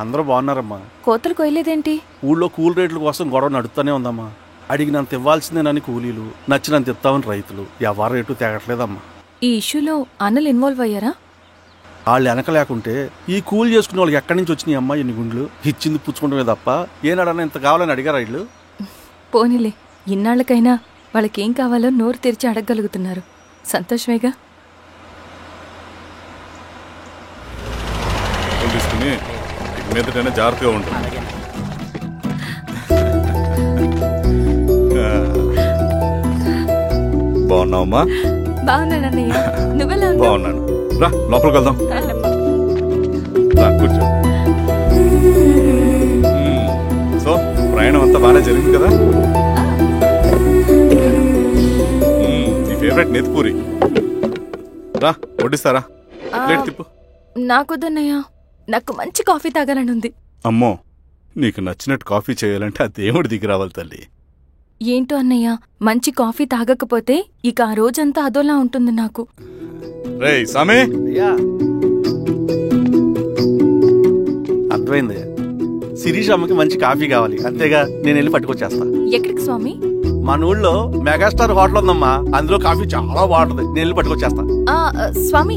అందరూ బాగున్నారమ్మా. కోతలు కొయ్యలేదేంటి? ఊళ్ళో కూల్ రేట్ల కోసం గొడవ నడుస్తూనే ఉందమ్మా. అడిగినంత ఇవ్వాల్సిందేనని కూలీలు, నచ్చినంత ఇస్తామని రైతులు. ఎవరు రేటు తేగట్లేదమ్మా. ఈ ఇష్యూలో అన్నలు ఇన్వాల్వ్ అయ్యారా? వాళ్ళు వెనక లేకుంటే ఈ కూలి చేసుకునే వాళ్ళకి ఎక్కడి నుంచి వచ్చినాయి అమ్మా ఎన్ని గుండ్లు? ఇచ్చింది పుచ్చుకుంటమే తప్ప ఏనాడన్నా ఇంత కావాలని అడిగారు వీళ్ళు. పోనీలే, ఇన్నాళ్ళకైనా వాళ్ళకేం కావాలో నోరు తెరిచి అడగగలుగుతున్నారు. సంతోషమేగా. తీసుకుని మీదటైనా జాగ్రత్తగా ఉంటుంది. బాగున్నావమ్మా? బాగున్నానన్నయ్య, నువ్వెలా? బాగున్నాను. రా లోపలికి వెళ్దాం. రా కూర్చో. సో ప్రయాణం అంతా బాగానే జరిగింది కదా? నీ ఫేవరెట్ నెత్తిపూరి. రా వడ్డిస్తారా? ప్లేట్ తిప్పు. నాకొద్దన్నయ్య, నాకు మంచి కాఫీ తాగాలని ఉంది. అమ్మో, నీకు నచ్చినట్టు కాఫీ చేయాలంటే ఆ దేవుడి దిగి రావాలి తల్లి. ఏంటో అన్నయ్య, మంచి కాఫీ తాగకపోతే ఇక ఆ రోజంతా అదోలా ఉంటుంది నాకు. రేయ్ సామే, అర్థమైంది. శిరీష్ అమ్మకి మంచి కాఫీ కావాలి, అంతేగా. నేను వెళ్ళి పట్టుకొచ్చేస్తా. ఎక్కడికి స్వామి? మన ఊళ్ళో మెగాస్టార్ హోటల్ ఉందమ్మా, అందులో కాఫీ చాలా బాగుంటది. నేను వెళ్ళి పట్టుకొచ్చేస్తా. స్వామి,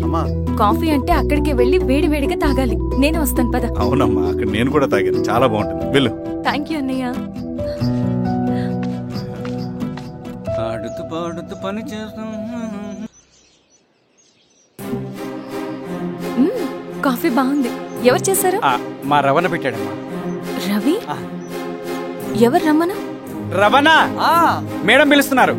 కాఫీ అంటే అక్కడికి వెళ్ళి వేడి వేడిగా తాగాలి. నేను వస్తాను పద. అవునమ్మా, అక్కడ నేను కూడా తాగాను, చాలా బాగుంటుంది. వెళ్ళు. థ్యాంక్ యూ అన్నయ్య. ఆడుతూ పాడుతూ పని చేస్తాం. కాఫీ బాగుంది. ఎవరు చేశారు? మా రవణ పెట్టాడమ్మా. రవి? ఎవరు రమ్మను? రవణ మేడం పిలుస్తున్నారు.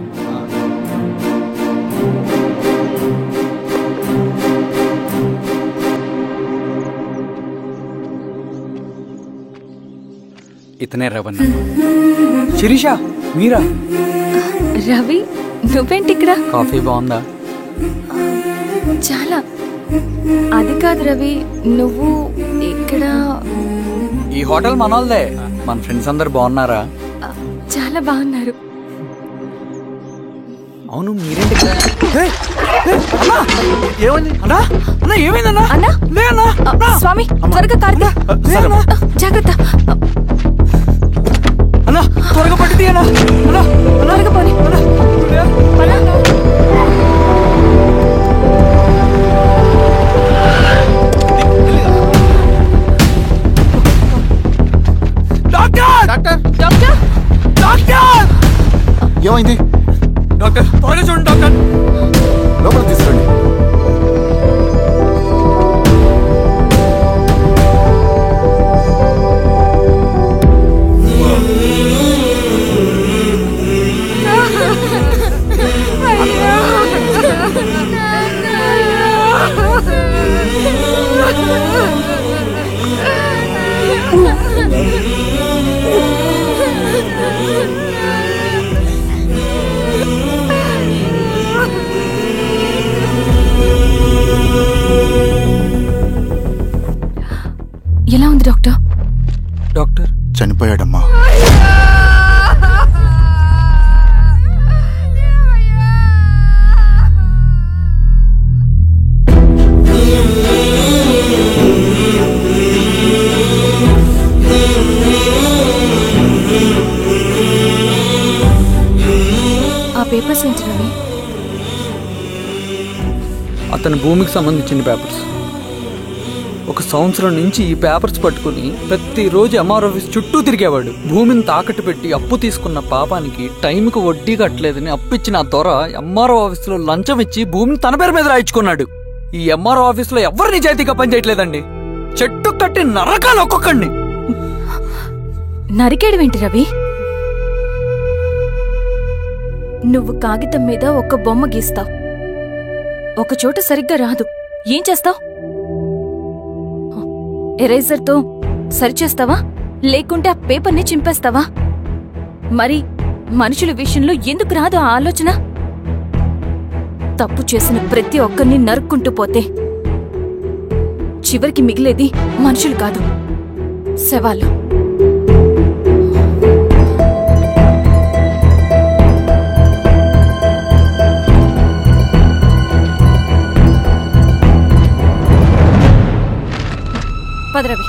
ఇతనే రవణ. శిరీష మీరా? రవి, నువ్వేంటి ఇక్కడ? కాఫీ బాగుందా? చాలా. అది కాదు రవి, నువ్వు ఇక్కడ? ఈ హోటల్ మనోల్దే. మన ఫ్రెండ్స్ అందరు బాగున్నారా? చాలా బాగున్నారు. అవును, మీరేంటి ఇక్కడ? ఏమైందన్నా? అన్నా, స్వామి త్వరగా కార్తీ. జాగ్రత్త అన్నా, త్వరగా పట్టిది అన్నా. త్వరగా పోనీ. ఏమైంది డాక్టర్? త్వరగా చూడండి డాక్టర్. లోపల తీసుకురండి. ఎలా ఉంది డాక్టర్? డాక్టర్ చనిపోయాడమ్మా. ఆ పేపర్స్ ఏంటి రవి? అతని భూమికి సంబంధించిన పేపర్స్. ఒక సంవత్సరం నుంచి ఈ పేపర్స్ పట్టుకుని ప్రతిరోజు ఎంఆర్ ఆఫీస్ చుట్టూ తిరిగేవాడు. భూమిని తాకట్టు పెట్టి అప్పు తీసుకున్న పాపానికి టైంకి వడ్డీ కట్టలేదని అప్పిచ్చిన ఆ దొర ఎంఆర్ఓ ఆఫీసులో లంచం ఇచ్చి భూమిని తన పేరు మీద రాయించుకున్నాడు. ఈ ఎంఆర్ఓ ఆఫీసులో ఎవరు నిజాయితీగా పనిచేయట్లేదండి. చెట్టు కట్టి నరకాలు ఒక్కొక్కడిని. నరికేడువేంటి రవి? నువ్వు కాగితం మీద ఒక బొమ్మ గీస్తావు, ఒక చోట సరిగ్గా రాదు. ఏం చేస్తావు? ఎరేజర్తో సరిచేస్తావా, లేకుంటే ఆ పేపర్ని చింపేస్తావా? మరి మనుషుల విషయంలో ఎందుకు రాదు ఆ ఆలోచన? తప్పు చేసిన ప్రతి ఒక్కరిని నరుక్కుంటూ పోతే చివరికి మిగిలేది మనుషులు కాదు, శవాలు. పదరవి,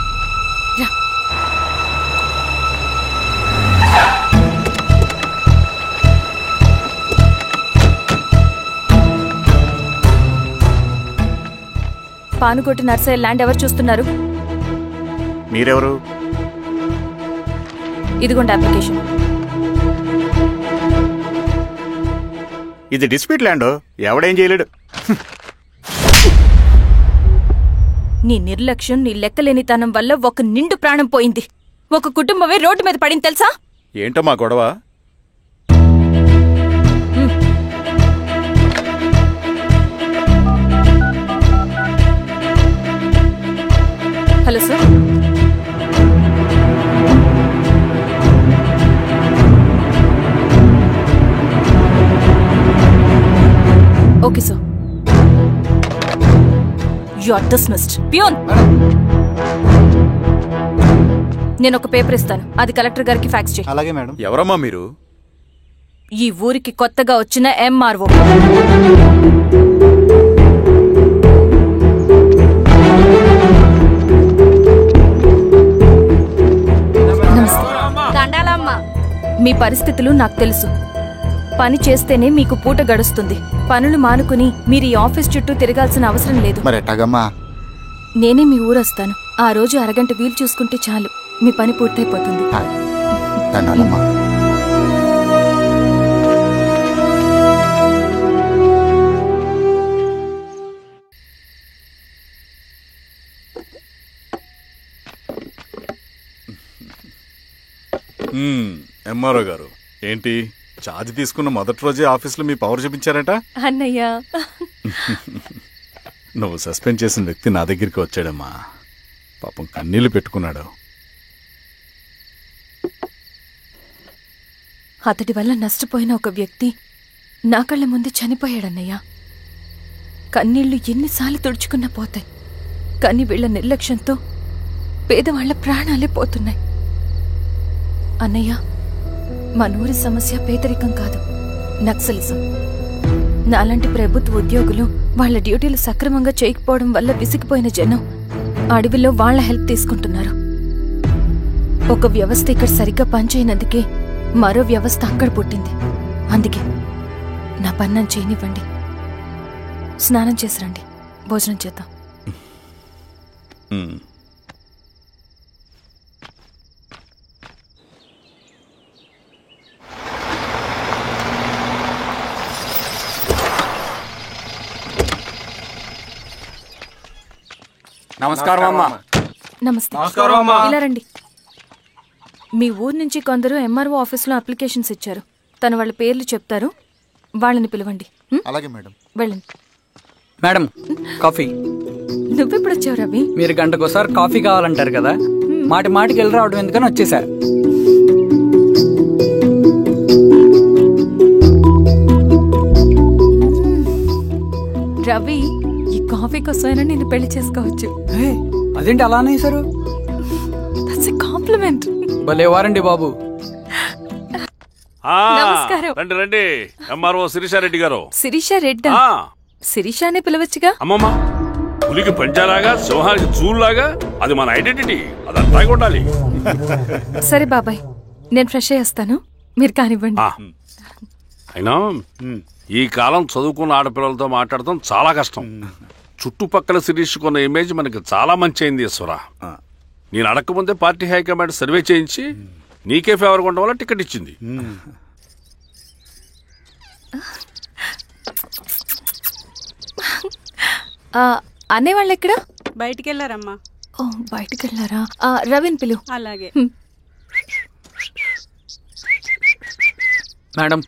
పానుకోటి నర్సయ్య ల్యాండ్ ఎవరు చూస్తున్నారు? మీరెవరు? ఇదిగోండి అప్లికేషన్. ఇది డిస్ప్యూట్ ల్యాండ్, ఎవడేం చేయలేడు. నీ నిర్లక్ష్యం, నీ లెక్కలేనితనం వల్ల ఒక నిండు ప్రాణం పోయింది. ఒక కుటుంబమే రోడ్డు మీద పడింది తెలుసా? ఏంటో మా గొడవ? Hello sir. Okay sir. You are dismissed. Peon, నేను ఒక పేపర్ ఇస్తాను, అది కలెక్టర్ గారికి ఫ్యాక్స్ చేయి. అలాగే మేడం. ఎవరమ్మా మీరు? ఈ ఊరికి కొత్తగా వచ్చిన ఎంఆర్ఓ. మీ పరిస్థితులు నాకు తెలుసు. పని చేస్తేనే మీకు పూట గడుస్తుంది. పనులు మానుకుని మీరు ఈ ఆఫీస్ చుట్టూ తిరగాల్సిన అవసరం లేదు. మరి ఎట్టాగమ్మా? నేనే మీ ఊరొస్తాను. ఆ రోజు అరగంట వీలు చూసుకుంటే చాలు, మీ పని పూర్తయిపోతుంది. ధన్యవాదమ్మా. ఎంఆర్ఓ గారు, ఏంటి ఛార్జ్ తీసుకున్న మొదటి రోజే ఆఫీస్లో మీ పవర్ చూపించారట? అన్నయ్య, నువ్వు సస్పెండ్ చేసిన వ్యక్తి నా దగ్గరికి వచ్చాడమ్మా. పాపం కన్నీళ్లు పెట్టుకున్నాడు. అతడి వల్ల నష్టపోయిన ఒక వ్యక్తి నా కళ్ళ ముందు చనిపోయాడన్నయ్య. కన్నీళ్లు ఎన్నిసార్లు తుడుచుకున్నా పోతాయి, కానీ వీళ్ల నిర్లక్ష్యంతో పేదవాళ్ల ప్రాణాలే పోతున్నాయి. అన్నయ్య, మనూరి సమస్య పేదరికం కాదు, నక్సలిజం. నాలాంటి ప్రభుత్వ ఉద్యోగులు వాళ్ల డ్యూటీలు సక్రమంగా చేయకపోవడం వల్ల విసిగిపోయిన జనం అడవిలో వాళ్ల హెల్ప్ తీసుకుంటున్నారు. ఒక వ్యవస్థ ఇక్కడ సరిగ్గా పనిచేయనందుకే మరో వ్యవస్థ అక్కడ పుట్టింది. అందుకే నా పన్నం చేయనివ్వండి. స్నానం చేసిరండి, భోజనం చేద్దాం. నమస్కారం అమ్మా. నమస్తే. ఇలా రండి. మీ ఊరు నుంచి కొందరు ఎంఆర్ఓ ఆఫీస్లో అప్లికేషన్స్ ఇచ్చారు. తను వాళ్ళ పేర్లు చెప్తారు, వాళ్ళని పిలవండి. అలాగే మేడం. వెళ్ళండి. Madam, coffee. నువ్వెప్పుడు వచ్చావు రవి? మీరు గంటకోసారి కాఫీ కావాలంటారు కదా, మాటి మాటికి వెళ్ళి రావడం ఎందుకని వచ్చేసా. రవి, ఈ కాఫీ కోసమైనా నేను పెళ్లి చేసుకోవచ్చు. అదేంటి అలా అనేసారు? That's a compliment. భలేవారండి బాబు. నమస్కారం. రండి రండి. ఎంఆర్ఓ శిరీషారెడ్డి గారు. శిరీష రెడ్డా? శిరీష అనే పిలవచ్చుగా. అమ్మమ్మ, పులికి పంచాలాగా, సింహానికి జూల్లాగా అది మన ఐడెంటిటీ, అదంతా ఉండాలి. సరే బాబాయ్, నేను ఫ్రెష్ అయ్యేస్తాను, మీరు కానివ్వండి. అయినా ఈ కాలం చదువుకున్న ఆడపిల్లలతో మాట్లాడటం చాలా కష్టం. చుట్టుపక్కల శిరీష్ కొన్న ఇమేజ్ మనకి చాలా మంచి అయింది ఈశ్వర. నేను అడగకముందే పార్టీ హైకమాండ్ సర్వే చేయించి నీకే ఫేవర్గా ఉండడం వల్ల టికెట్ ఇచ్చింది. అనేవాళ్ళు ఎక్కడ? బయటికెళ్ళారమ్మా. ఓ, బయటికెళ్ళారా? రవిని పిలువు. అలాగే. మేడం.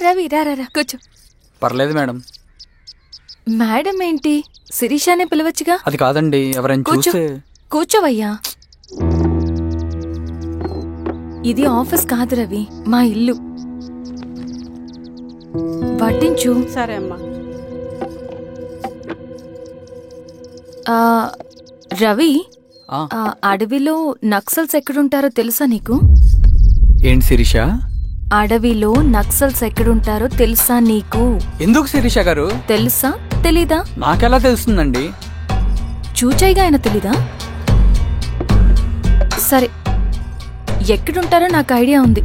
రవి రా రా, కూర్చో. పర్లేదు మేడం. మేడం ఏంటి, శిరీషానే పిలవచ్చుగా. అది కాదండి, ఎవరైనా చూస్తే. కూర్చోవయ్యా. ఇది ఆఫీస్ కాదు రవి, మా ఇల్లు. వడ్డించు. సరే అమ్మా. రవి, అడవిలో నక్సల్స్ ఎక్కడుంటారో తెలుసా నీకు? ఏంటి శిరీష? అడవిలో నక్సల్స్ ఎక్కడుంటారో తెలుసా నీకు? ఎందుకు శిరీష గారు? తెలుసా తెలీదా? నాకెలా తెలుస్తుందండి? చూచాయిగా ఆయన తెలీదా? సరే, ఎక్కడుంటారో నాకు ఐడియా ఉంది.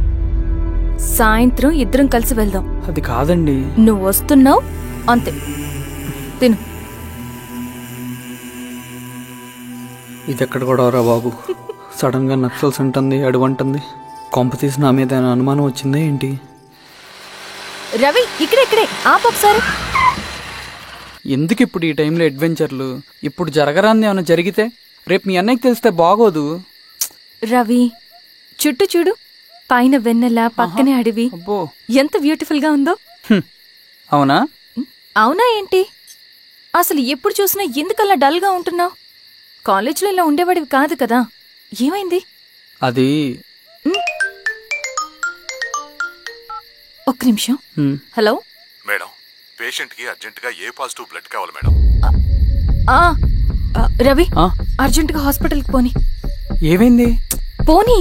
సాయంత్రం ఇద్దరం కలిసి వెళ్దాం. అది కాదండి. నువ్వు వస్తున్నావు అంతే. తిను. ఇది ఎక్కడ కూడా బాబు, సడన్ గా నక్సల్స్ అంటుంది, అడువంటుంది. కొంప తీసి నా మీద ఏమైనా అనుమానం వచ్చిందా ఏంటి? రవి, ఇక్కడే ఆపొకసారి. ఎందుకు ఇప్పుడు ఈ టైంలో అడ్వెంచర్లు? ఇప్పుడు జరగరాంది ఏమైనా జరిగితే రేపు మీ అన్నయ్యకి తెలిస్తే బాగోదు. రవి, చుట్టూ చూడు, పైన వెన్నెల, పక్కనే అడవి. అబ్బో, ఎంత బ్యూటిఫుల్ గా ఉందో. అవునా? అవునా ఏంటి? అసలు ఎప్పుడు చూసినా ఎందుకలా డల్ గా ఉంటున్నావు? కాలేజీలో ఇలా ఉండేవాడివి కాదు కదా, ఏమైంది? అది ఒక్క నిమిషం. హలో మేడం, పేషెంట్ కి అర్జెంట్ గా ఏ పాజిటివ్ బ్లడ్ కావాలి మేడం. రవి, అర్జెంట్ గా హాస్పిటల్కి పోని. ఏమైంది? పోనీ.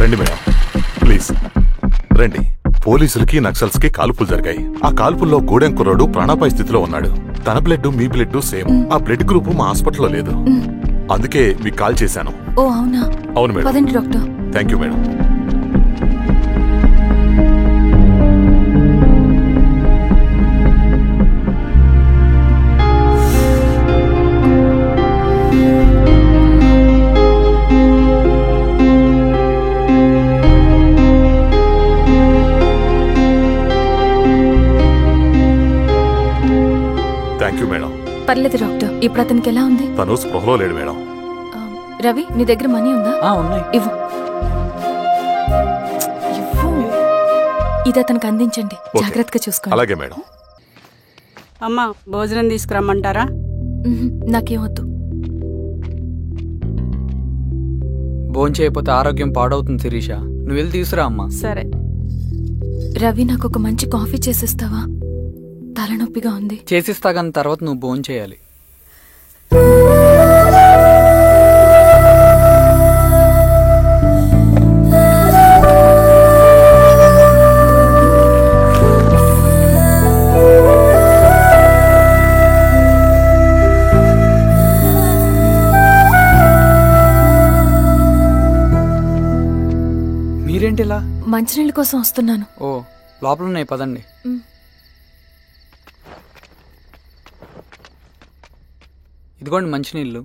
రండి మేడం, ప్లీజ్ రండి. పోలీసులకి నక్సల్స్ కి కాల్పులు జరిగాయి. ఆ కాల్పుల్లో గూడెం కుర్రాడు ప్రాణాపాయ స్థితిలో ఉన్నాడు. తన బ్లడ్ మీ బ్లడ్ సేమ్. ఆ బ్లడ్ గ్రూప్ మా హాస్పిటల్లో లేదు, అందుకే మీకు కాల్ చేశాను. ఓ అవునా? అవును మేడం. పదండి డాక్టర్. Thank you madam. పర్లేదు డాక్టర్. ఇప్పుడు అతనికి ఎలా ఉంది? తను స్పృహలో లేడు మేడం. రవి, నీ దగ్గర మనీ ఉందా? ఉన్నాయి. ఇవ్వు. ఇది అతనికి అందించండి, జాగ్రత్తగా చూసుకోండి. అలాగే మేడం. అమ్మా, భోజనం తీసుకురమ్మంటారా? నాకేమొద్దు. భోంచేయకపోతే ఆరోగ్యం పాడవుతుంది శిరీష. నువ్వు వెళ్ళి తీసురా అమ్మా. సరే. రవి, నాకు ఒక మంచి కాఫీ చేసిస్తావా? తలనొప్పిగా ఉంది. చేసిస్తా, కానీ తర్వాత నువ్వు భోంచేయాలి. మీరేంటిలా? మంచినీళ్ళ కోసం వస్తున్నాను. ఓ, లోపల ఉన్నాయి, పదండి. ఇదిగోండి మంచినీళ్ళు.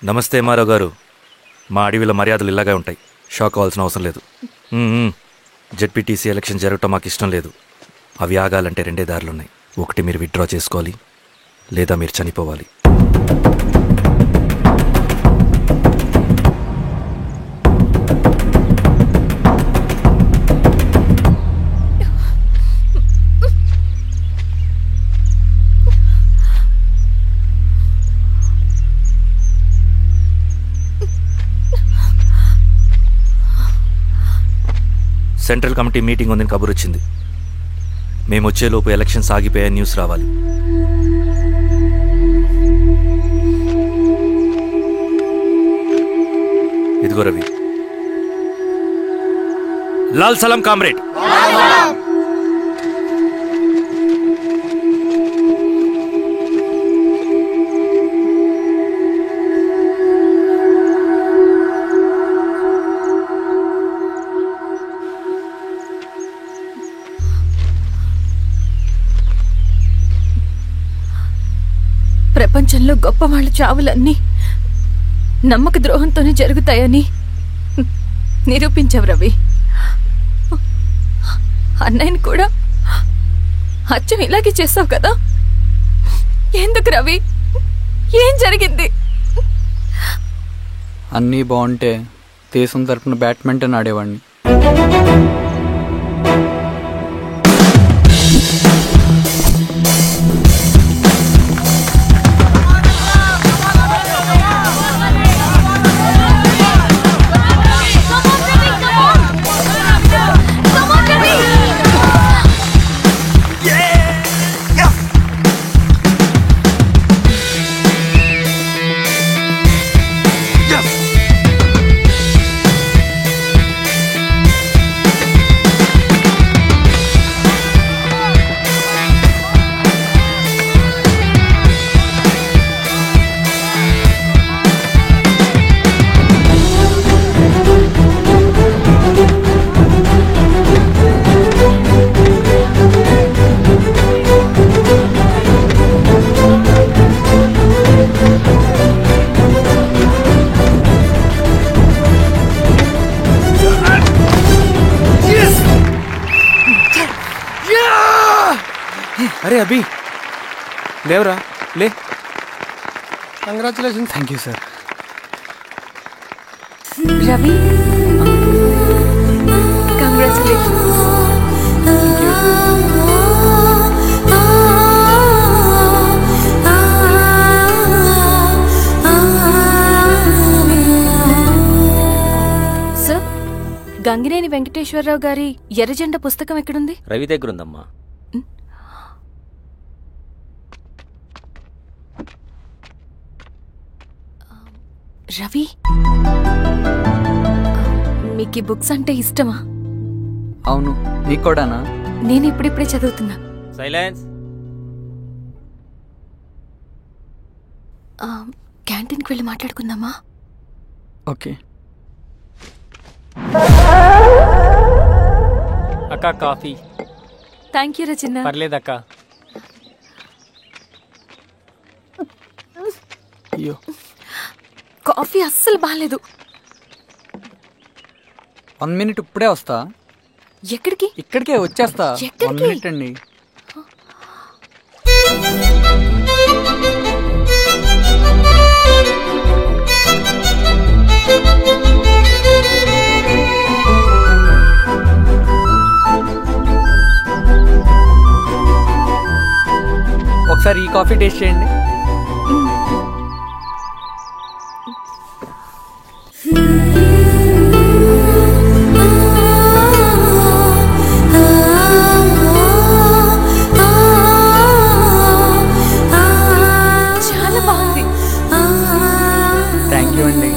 నమస్తే ఎంఆర్ఓ గారు. మా అడవిలో మర్యాదలు ఇలాగే ఉంటాయి. షాక్ అవ్వాల్సిన అవసరం లేదు. జెడ్పీటీసీ ఎలక్షన్ జరగటం మాకు ఇష్టం లేదు. అవి ఆగాలంటే 2 దారులున్నాయి. ఒకటి మీరు విత్డ్రా చేసుకోవాలి, లేదా మీరు చనిపోవాలి. సెంట్రల్ కమిటీ మీటింగ్ ఉందని కబురు వచ్చింది. మేము వచ్చేలోపు ఎలక్షన్స్ ఆగిపోయే న్యూస్ రావాలి. ఇదిగో రవి. లాల్ సలాం కామ్రేడ్. ప్రపంచంలో గొప్ప వాళ్ళ చావులన్నీ నమ్మక ద్రోహంతోనే జరుగుతాయని నిరూపించావు రవి. అన్నయ్యని కూడా అచ్చం ఇలాగే చేస్తావు కదా? ఎందుకు రవి? ఏం జరిగింది? అన్నీ బాగుంటే దేశం తరపున బ్యాడ్మింటన్ ఆడేవాడిని. అరే అభి, లేవరా, లే. Congratulation. Thank you sir. Ravi, congratulation. Sir, Gangineni Venkateswararao గారి ఎర్రజెండా పుస్తకం ఎక్కడుంది? రవి దగ్గర ఉందమ్మా. రవి, మీకు ఈ బుక్స్ అంటే ఇష్టమా? అవును, నీకు కూడానా? నేను ఇప్పుడిప్పుడే చదువుతున్నా. సైలెన్స్. క్యాంటీన్కి వెళ్ళి మాట్లాడుకుందామా? ఓకే. అక్క కాఫీ. థ్యాంక్ యూ రచన. పర్లేదక్క. అయ్యో, కాఫీ అస్సలు బాగాలేదు. 1 మినిట్, ఇప్పుడే వస్తా. ఎక్కడికి? ఇక్కడికే వచ్చేస్తా. 1 మినిట్ అండి. ఒకసారి ఈ కాఫీ టేస్ట్ చేయండి. చాలా బాగుంది. థ్యాంక్ యూ అండి.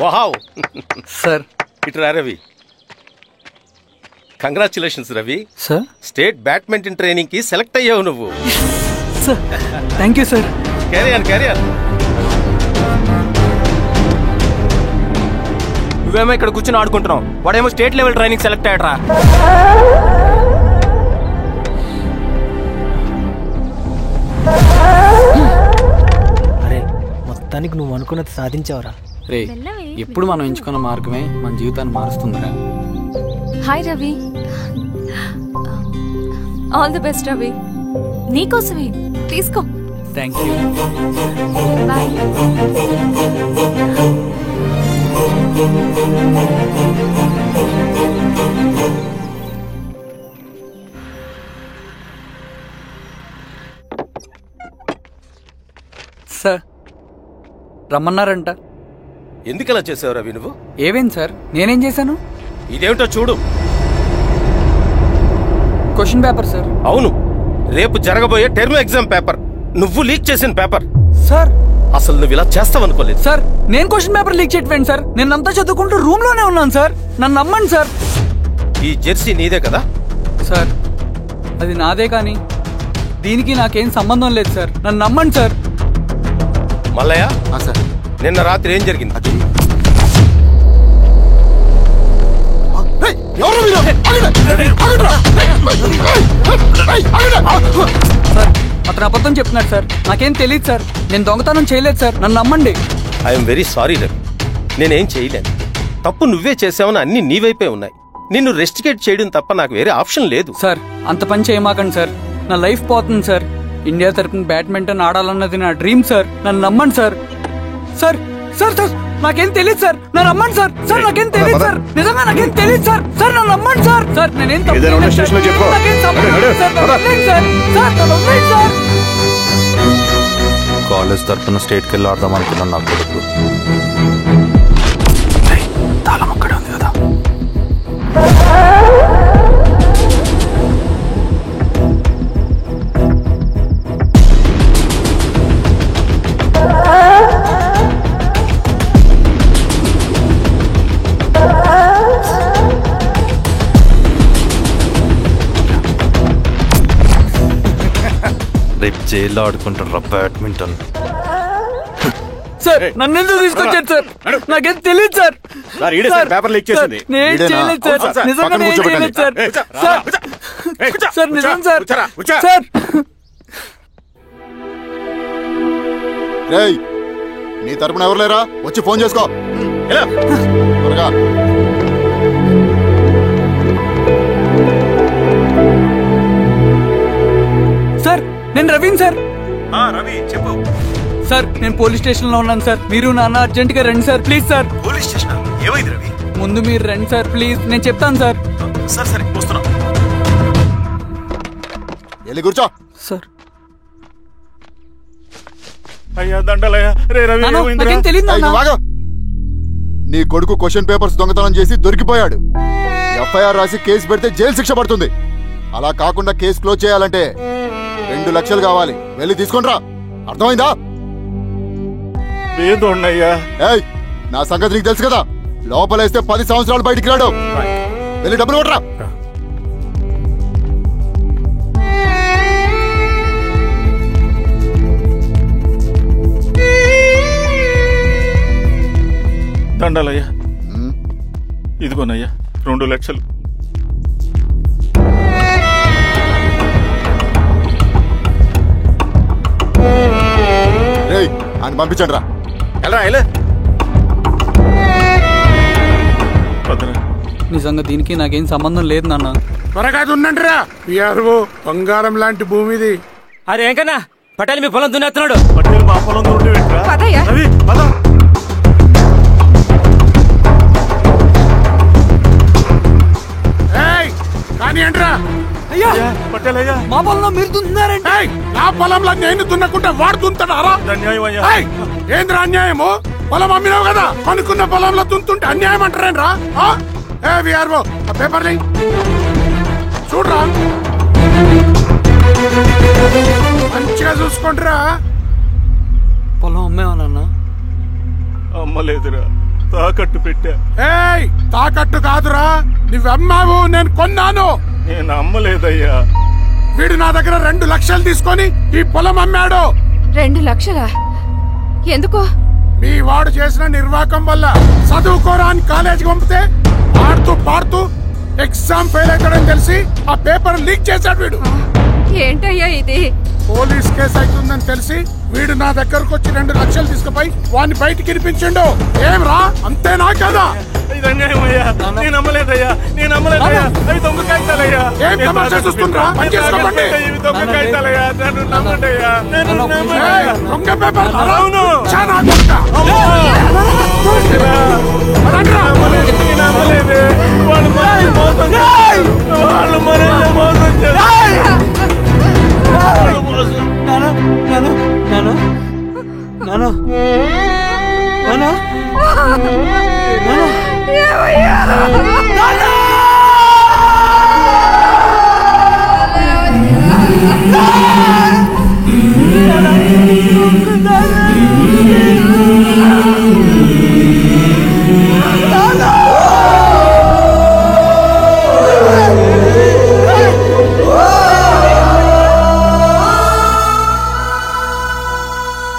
వావ్ సార్, ఇట్రా Ravi. Congratulations Ravi. Sir, state badminton training కి సెలెక్ట్ అయ్యావు నువ్వు. Sir, thank you sir. Carrier. నువ్వేమో ఇక్కడ కూర్చొని ఆడుకుంటున్నావు, వాడేమో స్టేట్ లెవెల్ ట్రైనింగ్ సెలెక్ట్ అయ్యాడ్రా. అరే మొత్తానికి నువ్వు అనుకున్నది సాధించావురా. రే, ఎప్పుడు మనం ఎంచుకున్న మార్గమే మన జీవితాన్ని మారుస్తుందిరా. Hi Ravi. All the best Ravi. నీకోసమే తీసుకో. Thank you. బాయ్. సార్ రమ్మన్నారంట. ఎందుకలా చేసావు రవి నువ్వు? ఏవేం సార్, నేనేం చేశాను? ఇదేమిటో చూడు. Question paper sir. అవును, రేపు జరగబోయే టర్మ్ ఎగ్జామ్ పేపర్. నువ్వు లీక్ చేసిన పేపర్. సార్ అసలు నువ్వు ఇలా చేస్తావనుకోలేదు. సార్ నేను క్వశ్చన్ పేపర్ లీక్ చేయట్లేండి సార్. నేనంతా చదువుకుంటూ రూమ్ లోనే ఉన్నాను సార్. నన్ను నమ్మండి సార్. ఈ జెర్సీ నీదే కదా? సార్ అది నాదే, కానీ దీనికి నాకేం సంబంధం లేదు సార్. నన్ను నమ్మండి సార్. మల్లయ్య సార్, నిన్న రాత్రి ఏం జరిగింది? సార్ అతను అబద్ధం చెప్తున్నాడు సార్. నాకేం తెలియదు సార్. నేను దొంగతనం చేయలేదు సార్. నన్ను నమ్మండి. ఐఎమ్ వెరీ సారీ రవి, నేనేం చేయలేను. తప్పు నువ్వే చేసావని అన్ని నీ వైపే ఉన్నాయి. నిన్ను రెస్టికేట్ చేయడం తప్ప నాకు వేరే ఆప్షన్ లేదు. సార్ అంత పని చేయమాకండి సార్. నా లైఫ్ పోతుంది సార్. ఇండియా తరపున బ్యాడ్మింటన్ ఆడాలన్నది నా డ్రీమ్ సార్. నన్ను నమ్మండి సార్. సార్ సార్ సార్ నాకేం తెలియదు సార్. నన్ను నమ్మండి సార్. సార్ నాకేం తెలియదు సార్. నిజంగా నాకేం తెలియదు సార్. సార్ నన్ను నమ్మండి సార్. సార్ నేనేం తప్పు చేయలేదు సార్. నాకేం సంబంధం లేదు సార్. నన్ను వదిలేయండి సార్. సార్ నన్ను వదిలేయండి సార్. కాలేజ్ తరఫున స్టేట్కి వెళ్ళి ఆడదాం అనుకున్నాను. నా కొడుకు తాళం అక్కడే ఉంది కదా. రేపు జైల్లో ఆడుకుంటారా బ్యాడ్మింటన్? సార్ నన్ను ఎందుకు తీసుకొచ్చారు సార్? నాకేం తెలియదు సార్. పేపర్ లీక్ చేసింది. నేను చేయలేదు సార్. నిజంగా నేను చేయలేదు సార్. సార్ నిజం సార్. సార్ రేయ్, నీ తరపున ఎవరు లేరా? వచ్చి ఫోన్ చేసుకో త్వరగా. సార్ నేను రవీన్ సార్. రవి చెప్పు. సార్ నేను పోలీస్ స్టేషన్ లో ఉన్నాను సార్. మీరు నాన్న అర్జెంట్ గా రండి sir, please sir. Police station ఏమైంది రవి? ముందు మీరు రండి సార్ ప్లీజ్. నేను చెప్తాను సార్. సరే సరే వస్తున్నా. వెళ్ళి కూర్చో. సార్ అయ్యా దండలయ్యా. రే రవి నాకేం తెలియదు ఏయ్, నువ్వు ఆగు. నీ కొడుకు క్వశ్చన్ పేపర్స్ దొంగతనం చేసి దొరికిపోయాడు. ఎఫ్ఐఆర్ రాసి కేసు పెడితే జైలు శిక్ష పడుతుంది. అలా కాకుండా కేసు క్లోజ్ చేయాలంటే 2 లక్షలు కావాలి. వెళ్ళి తీసుకుంట్రా. అర్థమైందా? ఏదోన్నయ్యా. ఏయ్, నా సంగతి నీకు తెలుసు కదా. లోపలేస్తే 10 సంవత్సరాలు బయటికి రాడు. వెళ్ళి డబ్బులు కొట్టరా. దండాలయ్యా. ఇదిగోనయ్యా 2 లక్షలు. రేయ్, ఆయన పంపించండి రా. నిజంగా దీనికి నాకేం సంబంధం లేదు నాన్న. త్వరగా దున్నండి రా. బంగారం లాంటి భూమిది. అరే ఏంకన్నా పటేల్ మీ పొలం దున్నేస్తున్నాడు. పటేల్ మా పొలం రవి పద. కానీ ఏంట్రా? అయ్యా పటేల్ అయ్యా, మా పొలంలో మీరు దున్నుతున్నారంటే? నా పొలంలో నేను దున్నకుంటే వాడు దున్నుతాడా? ఏంద్రా అన్యాయము? పొలం అమ్మినావు కదా, కొనుక్కున్న పొలంలో దున్నుతుంటే అన్యాయం అంటారేంట్రా? విఆర్ఓ ఆ పేపర్ చూడరా, మంచిగా చూసుకుంటారా. పొలం అమ్మేవానన్నా? అమ్మలేదురా, తాకట్టు పెట్టా. తాకట్టు కాదురా, నువ్వమ్మావు, నేను కొన్నాను. నేను అమ్మలేదయ్యా. వీడు నా దగ్గర 2 లక్షలు తీసుకొని ఈ పొలం అమ్మాడు. 2 లక్షలా? ఎందుకు? మీ వాడు చేసిన నిర్వాకం వల్ల చదువుకోరాని కాలేజీకి పంపితే ఆడుతూ పాడుతూ ఎగ్జామ్ ఫెయిల్ అవుతాడని తెలిసి ఆ పేపర్ లీక్ చేశాడు వీడు. ఏంటయ్యా ఇది? పోలీస్ కేసు అవుతుందని తెలిసి వీడు నా దగ్గరకు వచ్చి 2 లక్షలు తీసుకుపోయి వాడిని బయటికి ఇరిపించిండు. ఏం రా, అంతేనా కదా? ఏం తమాషా చూస్తుండ్రా? పని చేసుకోండి. దొంగ పేపర్ చాలా దొంగ.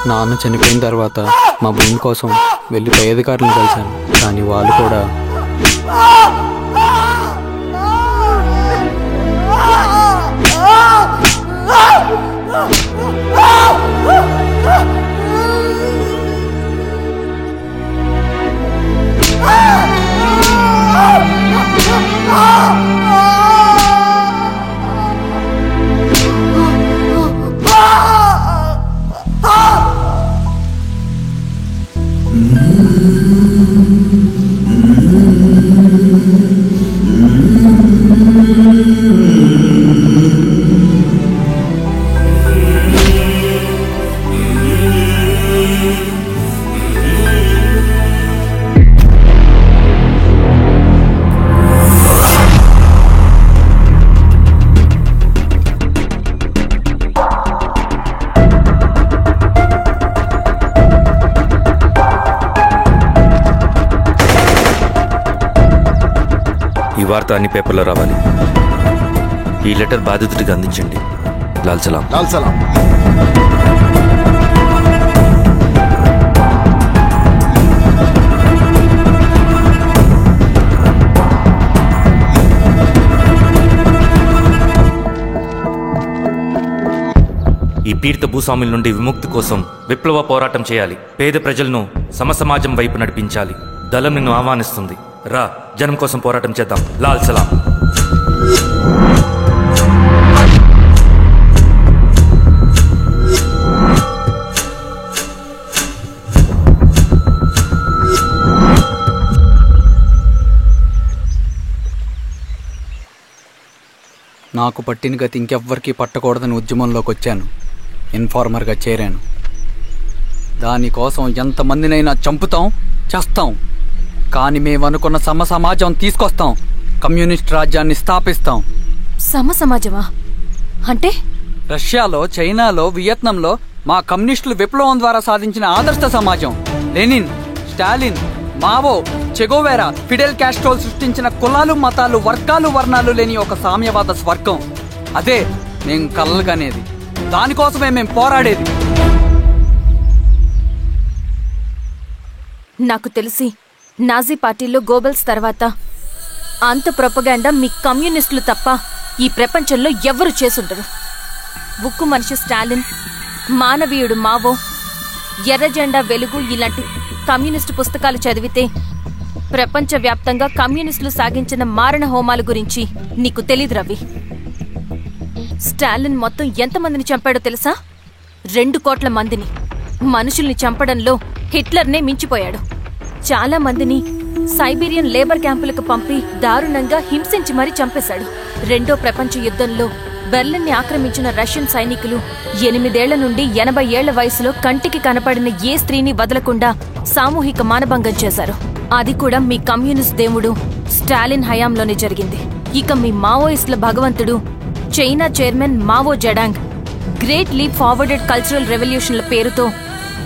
నాన్న చనిపోయిన తర్వాత మా భూమి కోసం వెళ్ళి పై అధికారులను కలిశాను, కానీ వాళ్ళు కూడా ఈ వార్త అన్ని పేపర్లో రావాలి. ఈ లెటర్ బాధితుడికి అందించండి. లాల్ సలాం. లాల్ సలాం. ఈ పీడిత భూస్వాముల నుండి విముక్తి కోసం విప్లవ పోరాటం చేయాలి. పేద ప్రజలను సమసమాజం వైపు నడిపించాలి. దళం నిన్ను ఆహ్వానిస్తుంది. రా, జనం కోసం పోరాటం చేద్దాం. లాల్ సలాం. నాకు పట్టిన గతి ఇంకెవ్వరికీ పట్టకూడదని ఉద్యమంలోకి వచ్చాను. ఇన్ఫార్మర్గా చేరాను. దానికోసం ఎంతమందినైనా చంపుతాం, చేస్తాం. కానీ మేమనుకున్న సమాజం తీసుకొస్తాం. కమ్యూనిస్ట్ రాజ్యాన్ని స్థాపిస్తాం. సమాజమా అంటే? రష్యాలో, చైనాలో, వియత్నంలో మా కమ్యూనిస్టులు విప్లవం ద్వారా సాధించిన ఆదర్శ సమాజం. Lenin, Stalin, Mao, Che Guevara, Fidel కాస్ట్రోల్ సృష్టించిన కులాలు, మతాలు, వర్గాలు, వర్ణాలు లేని ఒక సామ్యవాద స్వర్గం. అదే మేము కలలుగనేది. దానికోసమే మేము పోరాడేది. నాకు తెలిసి నాజీ పార్టీలో గోబెల్స్ తర్వాత అంత ప్రొపగాండా మీ కమ్యూనిస్టులు తప్ప ఈ ప్రపంచంలో ఎవ్వరూ చేసుండరు. ఉక్కు మనిషి స్టాలిన్, మానవీయుడు మావో, ఎర్ర జెండా వెలుగు ఇలాంటి కమ్యూనిస్టు పుస్తకాలు చదివితే ప్రపంచవ్యాప్తంగా కమ్యూనిస్టులు సాగించిన మారణ హోమాల గురించి నీకు తెలీదు రవి. స్టాలిన్ మొత్తం ఎంతమందిని చంపాడో తెలుసా? 2 కోట్ల మందిని. మనుషుల్ని చంపడంలో హిట్లర్నే మించిపోయాడు. చాలా మందిని సైబీరియన్ లేబర్ క్యాంపులకు పంపి దారుణంగా హింసించి మరీ చంపేశాడు. 2వ ప్రపంచ యుద్ధంలో బెర్లిన్ని ఆక్రమించిన రష్యన్ సైనికులు 8 ఏళ్ల నుండి 80 ఏళ్ల వయసులో కంటికి కనపడిన ఏ స్త్రీని వదలకుండా సామూహిక మానభంగం చేశారు. అది కూడా మీ కమ్యూనిస్ట్ దేవుడు స్టాలిన్ హయాంలోనే జరిగింది. ఇక మీ మావోయిస్టుల భగవంతుడు China chairman Mao Zedong great leap forwarded cultural రెవల్యూషన్ల పేరుతో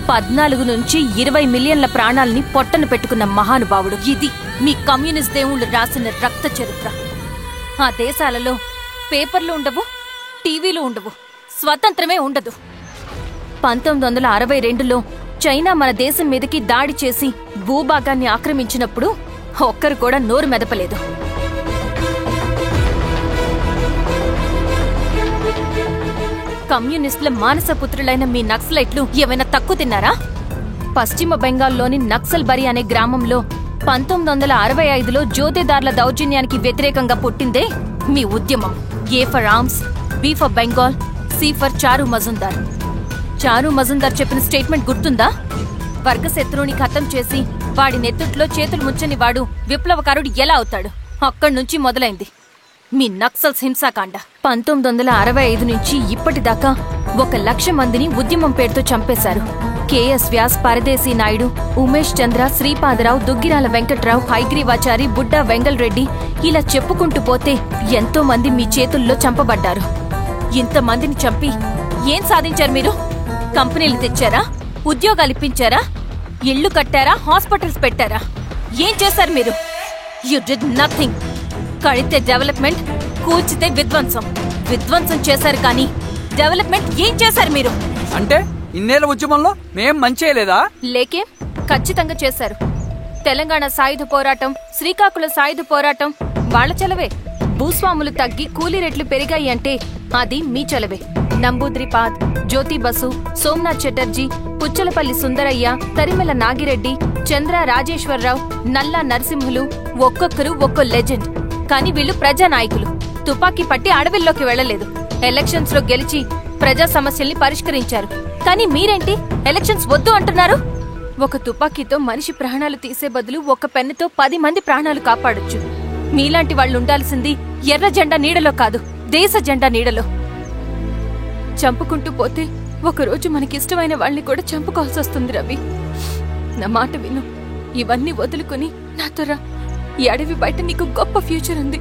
14 నుంచి 20 మిలియన్ల ప్రాణాలని పొట్టను పెట్టుకున్న మహానుభావుడు. ఇది మీ కమ్యూనిస్ట్ దేవుళ్ళు రాసిన రక్త చరిత్ర. ఆ దేశాలలో పేపర్లు ఉండవు, టీవీలు ఉండవు, స్వతంత్రమే ఉండదు. 1962లో చైనా మన దేశం మీదకి దాడి చేసి భూభాగాన్ని ఆక్రమించినప్పుడు ఒక్కరు కూడా నోరు మెదపలేదు. కమ్యూనిస్టుల మానసపుత్రులైన మీ నక్సలైట్లు ఏమైనా తక్కువ తిన్నారా? పశ్చిమ బెంగాల్లోని నక్సల్బరి అనే గ్రామంలో 1965లో జోతేదార్ల దౌర్జన్యానికి వ్యతిరేకంగా పుట్టిందే మీ ఉద్యమం. A for arms, B for Bengal, C for Charu Majumdar. చారు మజుందార్ చెప్పిన స్టేట్మెంట్ గుర్తుందా? వర్గశత్రువుని ఖతం చేసి వాడి నెత్తుట్లో చేతులు ముంచని వాడు విప్లవకారుడు ఎలా అవుతాడు? అక్కడి నుంచి మొదలైంది మీ నక్సల్స్ హింసాకాండ. 1965 నుంచి ఇప్పటిదాకా 1,00,000 మందిని ఉద్యమం పేరుతో చంపేశారు. కేఎస్ వ్యాస్, పరదేశీ నాయుడు, ఉమేష్ చంద్ర, శ్రీపాదరావు, దుగ్గిరాల వెంకట్రావు, హైగ్రీవాచారి, బుడ్డా వెంగల్ రెడ్డి, ఇలా చెప్పుకుంటూ పోతే ఎంతో మంది మీ చేతుల్లో చంపబడ్డారు. ఇంతమందిని చంపి ఏం సాధించారు మీరు? కంపెనీలు తెచ్చారా? ఉద్యోగాలు ఇప్పించారా? ఇళ్లు కట్టారా? హాస్పిటల్స్ పెట్టారా? ఏం చేశారు మీరు? You did nothing. కడితే డెవలప్మెంట్, కూల్చితే విధ్వంసం. విధ్వంసం చేశారు కానీ డెవలప్మెంట్ ఏం చేశారు మీరు? అంటే ఇన్నేళ్ల ఉద్యమంలో మేం మంచి చేయలేదా? లేకే, ఖచ్చితంగా చేశారు. తెలంగాణ సాయుధ పోరాటం, శ్రీకాకుళం సాయుధ పోరాటం వాళ్ల చలవే. భూస్వాములు తగ్గి కూలీ రేట్లు పెరిగాయి అంటే అది మీ చలవే. నంబూద్రిపాద్, జ్యోతి బసు, సోమనాథ్ చటర్జీ, పుచ్చలపల్లి సుందరయ్య, తరిమెల నాగిరెడ్డి, చంద్ర రాజేశ్వరరావు, నల్లా నరసింహులు ఒక్కొక్కరు ఒక్కో లెజెండ్. కానీ వీళ్ళు ప్రజానాయకులు. తుపాకీ పట్టి అడవిల్లోకి వెళ్లలేదు. ఎలక్షన్స్ లో గెలిచి ప్రజా సమస్యల్ని పరిష్కరించారు. కానీ మీరేంటి ఎలక్షన్స్ వద్దు అంటున్నారు? ఒక తుపాకీతో మనిషి ప్రాణాలు తీసే బదులు ఒక పెన్నుతో 10 మంది ప్రాణాలు కాపాడొచ్చు. మీలాంటి వాళ్ళు ఉండాల్సింది ఎర్ర జెండా నీడలో కాదు, దేశ జెండా నీడలో. చంపుకుంటూ పోతే ఒకరోజు మనకిష్టమైన వాళ్ళని కూడా చంపుకోవాల్సి వస్తుంది. రవి, నా మాట విను. ఇవన్నీ వదులుకుని నాతో రా. ఈ అడవి బయట నీకు గొప్ప ఫ్యూచర్ ఉంది.